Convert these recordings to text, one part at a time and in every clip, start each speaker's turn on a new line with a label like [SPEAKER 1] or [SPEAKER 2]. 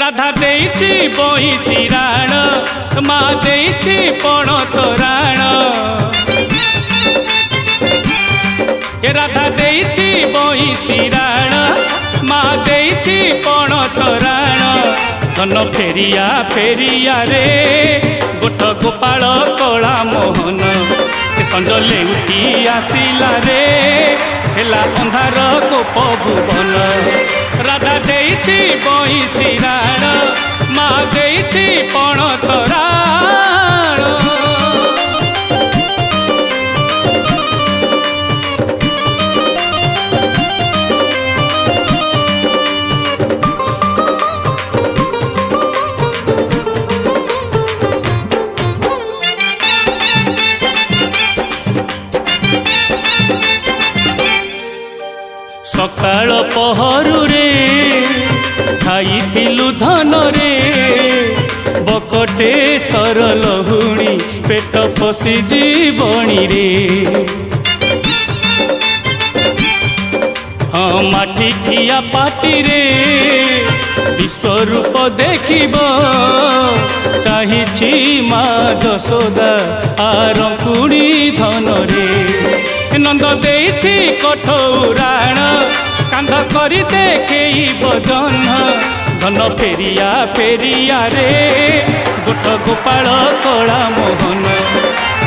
[SPEAKER 1] राधा देइछि बहिसी राण माँ देइछि पण तोराण राधा देइछि बहिसी राण माँ देइछि पण तोराण धन फेरिया फेरिया रे गोठ गोपाल कला मोहन संज लेउटी आसिला रे हेला अंधार गोप भुवन राधा देइछि बहिसी राण माँ देइछि पण तोराण सकाळ पहरु रे खाइथिलु धन रे बकटे सर लहुणी पेट पशि जीवणी रे हाँ माटी खिया पाटी रे विश्वरूप देखिब चाहिछि माँ यशोदा आरंकुणी धन रे नंद देइछि कठौराण कांध करी देखेइब जह्न धन फेरिया फेरिया रे गोठ गोपाल कला मोहन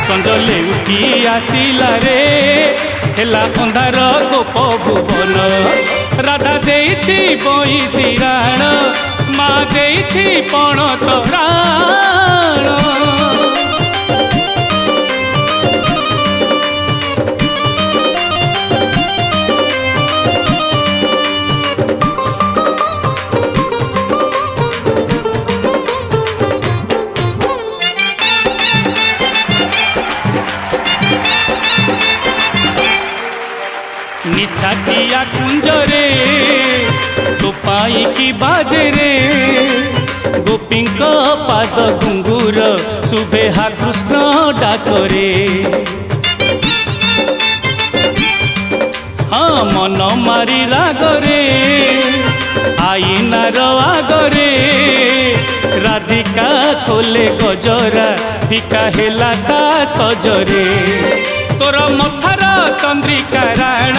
[SPEAKER 1] संज लेउटी आसिला रे हेला अंधार गोप भुवन राधा देइछि बहिसी राण माँ देइछि पण तोराण निछाटिया कुंजरे तो पाई की बाजे रे गोपींक पाद घुंगुर सुभेहा कृष्ण डाकरे हाँ मन मारी रागरे आईनार आगरे राधिका खोले गजरा फिका हेला ता सजरे तोर मथार चंद्रिका राण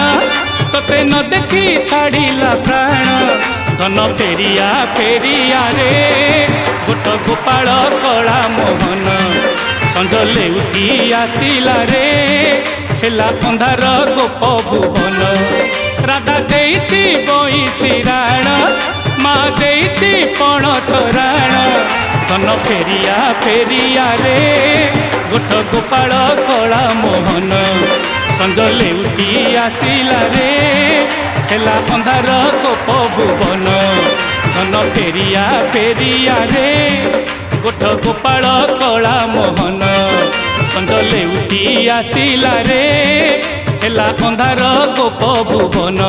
[SPEAKER 1] तोते न देखी छाड़िला प्राण धन फेरिया फेरिया रे गोठ गोपाल कला मोहन संज लेउटी आसिला रे हेला अंधार गोप भुवन राधा देइछि बहिसी राण माँ देइछि पण तोराण धन फेरिया फेरिया रे गोठ गोपाल कला मोहन संज लेउटी आसिला रे हेला अंधार गोप भुवन धन फेरिया फेरिया रे गोठ गोपाल कला मोहन संज लेउटी आसिला रे हेला अंधार गोप भुवन।